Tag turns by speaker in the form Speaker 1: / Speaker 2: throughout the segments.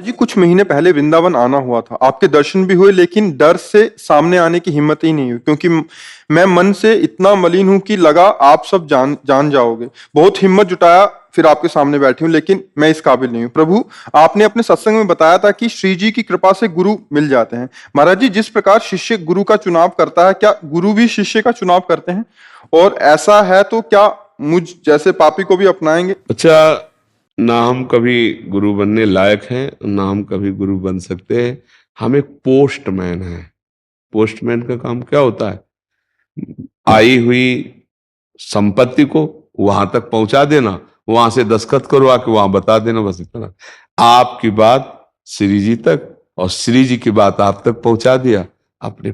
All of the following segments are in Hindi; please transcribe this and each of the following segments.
Speaker 1: जी कुछ महीने पहले वृंदावन आना हुआ था। आपके दर्शन भी हुए, लेकिन डर से सामने आने की हिम्मत ही नहीं हुई, क्योंकि मैं मन से इतना मलिन हूं कि लगा आप सब जान जान जाओगे। बहुत हिम्मत जुटाया, फिर आपके सामने बैठी हूं, लेकिन मैं इस काबिल नहीं हूं। प्रभु, आपने अपने सत्संग में बताया था कि श्री जी की कृपा से गुरु मिल जाते हैं। महाराज जी, जिस प्रकार शिष्य गुरु का चुनाव करता है, क्या गुरु भी शिष्य का चुनाव करते हैं? और ऐसा है तो क्या मुझ जैसे पापी को भी अपनाएंगे?
Speaker 2: अच्छा, ना हम कभी गुरु बनने लायक हैं, ना हम कभी गुरु बन सकते हैं। हम एक पोस्टमैन हैं। पोस्टमैन का काम क्या होता है? आई हुई संपत्ति को वहां तक पहुंचा देना, वहां से दस्तखत करवा के वहां बता देना, बस इतना। आपकी बात श्री जी तक और श्री जी की बात आप तक पहुंचा दिया। अपने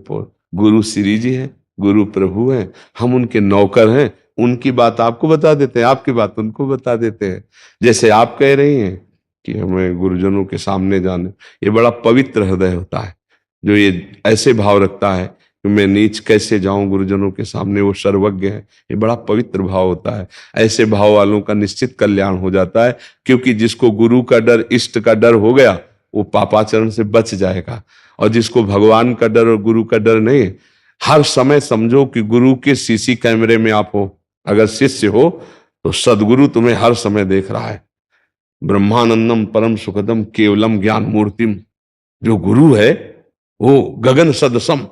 Speaker 2: गुरु श्री जी हैं, गुरु प्रभु हैं, हम उनके नौकर हैं। उनकी बात आपको बता देते हैं, आपकी बात उनको बता देते हैं। जैसे आप कह रही हैं कि हमें गुरुजनों के सामने जाने, ये बड़ा पवित्र हृदय होता है जो ये ऐसे भाव रखता है कि मैं नीच कैसे जाऊं गुरुजनों के सामने, वो सर्वज्ञ है। ये बड़ा पवित्र भाव होता है। ऐसे भाव वालों का निश्चित कल्याण हो जाता है, क्योंकि जिसको गुरु का डर, इष्ट का डर हो गया, वो पापाचरण से बच जाएगा। और जिसको भगवान का डर और गुरु का डर नहीं, हर समय समझो कि गुरु के सीसी कैमरे में आप हो। अगर शिष्य हो तो सदगुरु तुम्हें हर समय देख रहा है। ब्रह्मानंदम परम सुखदम केवलम ज्ञान मूर्तिम। जो गुरु है वो गगन सदसम,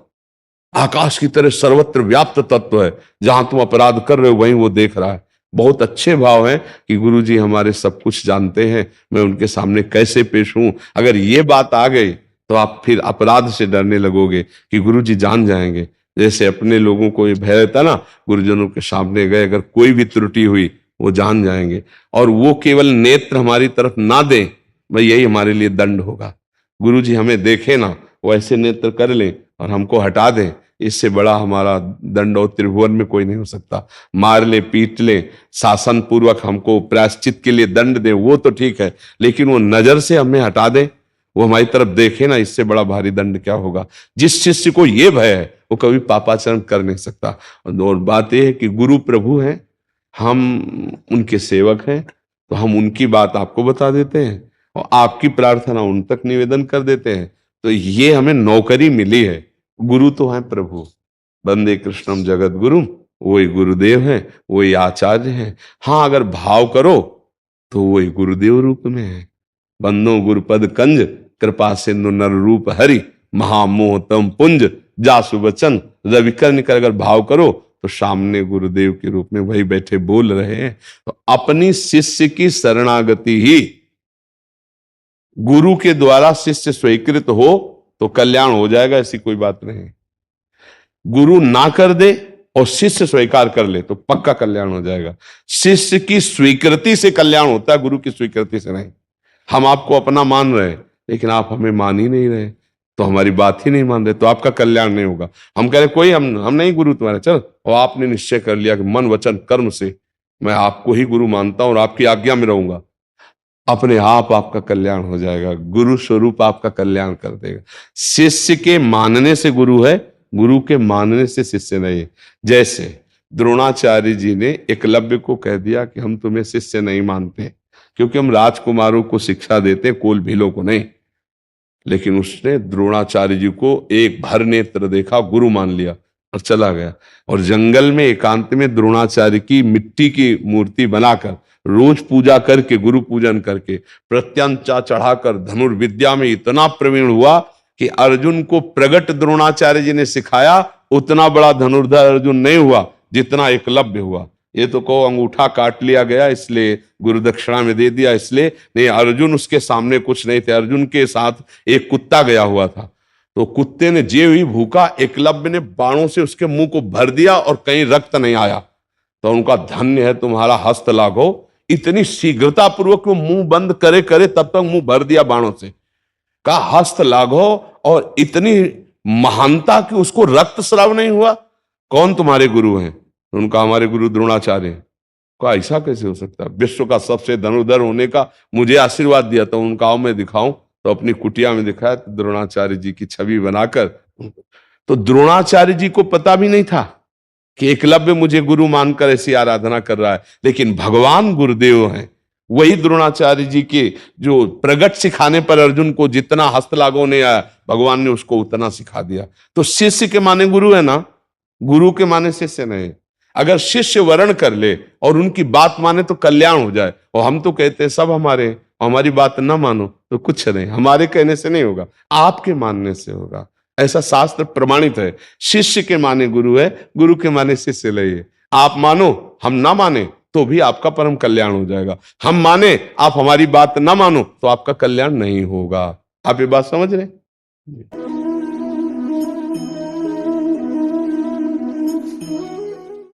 Speaker 2: आकाश की तरह सर्वत्र व्याप्त तत्व है। जहां तुम अपराध कर रहे हो वहीं वो देख रहा है। बहुत अच्छे भाव हैं कि गुरु जी हमारे सब कुछ जानते हैं, मैं उनके सामने कैसे पेश हूं। अगर ये बात आ गई तो आप फिर अपराध से डरने लगोगे कि गुरु जी जान जाएंगे। जैसे अपने लोगों को ये भय रहता ना, गुरुजनों के सामने गए अगर कोई भी त्रुटि हुई वो जान जाएंगे, और वो केवल नेत्र हमारी तरफ ना दें, भाई यही हमारे लिए दंड होगा। गुरु जी हमें देखे ना, वो ऐसे नेत्र कर लें और हमको हटा दें, इससे बड़ा हमारा दंड और त्रिभुवन में कोई नहीं हो सकता। मार ले, पीट ले, शासन पूर्वक हमको प्रायश्चित के लिए दंड दे, वो तो ठीक है, लेकिन वो नजर से हमें हटा दे, वो हमारी तरफ देखे ना, इससे बड़ा भारी दंड क्या होगा। जिस शिष्य को ये भय है वो कभी पापाचरण कर नहीं सकता। और बात यह है कि गुरु प्रभु हैं, हम उनके सेवक हैं, तो हम उनकी बात आपको बता देते हैं और आपकी प्रार्थना उन तक निवेदन कर देते हैं। तो ये हमें नौकरी मिली है। गुरु तो है प्रभु, वंदे कृष्णम जगत गुरु, वही गुरुदेव है, वही आचार्य है। हाँ, अगर भाव करो तो वही गुरुदेव रूप में है। बंदो गुरुपद कंज, कृपा सिंधु नर रूप हरि, महामोहतम पुंज, जासु वचन रविकर निकर। अगर भाव करो तो सामने गुरुदेव के रूप में वही बैठे बोल रहे हैं। तो अपनी शिष्य की शरणागति ही, गुरु के द्वारा शिष्य स्वीकृत हो तो कल्याण हो जाएगा, ऐसी कोई बात नहीं। गुरु ना कर दे और शिष्य स्वीकार कर ले तो पक्का कल्याण हो जाएगा। शिष्य की स्वीकृति से कल्याण होता है, गुरु की स्वीकृति से नहीं। हम आपको अपना मान रहे हैं, लेकिन आप हमें मान ही नहीं रहे, तो हमारी बात ही नहीं मान रहे, तो आपका कल्याण नहीं होगा। हम कह रहे कोई हम नहीं गुरु तुम्हारे, चल, और आपने निश्चय कर लिया कि मन वचन कर्म से मैं आपको ही गुरु मानता हूं और आपकी आज्ञा में रहूंगा, अपने आप आपका कल्याण हो जाएगा। गुरु स्वरूप आपका कल्याण कर देगा। शिष्य के मानने से गुरु है, गुरु के मानने से शिष्य नहीं। जैसे द्रोणाचार्य जी ने एकलव्य को कह दिया कि हम तुम्हें शिष्य नहीं मानते, क्योंकि हम राजकुमारों को शिक्षा देते, कोल भीलों को नहीं। लेकिन उसने द्रोणाचार्य जी को एक भर नेत्र देखा, गुरु मान लिया और चला गया। और जंगल में एकांत में द्रोणाचार्य की मिट्टी की मूर्ति बनाकर रोज पूजा करके, गुरु पूजन करके, प्रत्यंचा चढ़ाकर धनुर्विद्या में इतना प्रवीण हुआ कि अर्जुन को प्रगट द्रोणाचार्य जी ने सिखाया, उतना बड़ा धनुर्धर अर्जुन नहीं हुआ जितना एकलव्य हुआ। ये तो कहो अंगूठा काट लिया गया इसलिए गुरु दक्षिणा में दे दिया इसलिए नहीं, अर्जुन उसके सामने कुछ नहीं थे। अर्जुन के साथ एक कुत्ता गया हुआ था, तो कुत्ते ने जे हुई भूखा, एकलव्य ने बाणों से उसके मुंह को भर दिया और कहीं रक्त नहीं आया। तो उनका धन्य है तुम्हारा हस्त लाघो, इतनी शीघ्रता पूर्वक वो मुंह बंद करे करे तब तक मुंह भर दिया बाणों से। कहा हस्त लाघो, और इतनी महानता कि उसको रक्त स्राव नहीं हुआ। कौन तुम्हारे गुरु हैं? उनका हमारे गुरु द्रोणाचार्य हैं। कहा ऐसा कैसे हो सकता? विश्व का सबसे धनुर्धर होने का मुझे आशीर्वाद दिया, तो उनका आओ मैं दिखाऊं। तो अपनी कुटिया में दिखाया, तो द्रोणाचार्य जी की छवि बनाकर। तो द्रोणाचार्य जी को पता भी नहीं था कि एकलव्य मुझे गुरु मानकर ऐसी आराधना कर रहा है, लेकिन भगवान गुरुदेव हैं। वही द्रोणाचार्य जी के जो प्रगट सिखाने पर अर्जुन को जितना हस्त लागू नहीं आया, भगवान ने उसको उतना सिखा दिया। तो शिष्य के माने गुरु है ना, गुरु के माने शिष्य नहीं। अगर शिष्य वर्ण कर ले और उनकी बात माने तो कल्याण हो जाए। और हम तो कहते हैं सब हमारे, हमारी बात ना मानो तो कुछ नहीं, हमारे कहने से नहीं होगा, आपके मानने से होगा। ऐसा शास्त्र प्रमाणित है। शिष्य के माने गुरु है, गुरु के माने शिष्य लइए। आप मानो, हम ना माने तो भी आपका परम कल्याण हो जाएगा। हम माने, आप हमारी बात ना मानो तो आपका कल्याण नहीं होगा। आप ये बात समझ रहे हैं?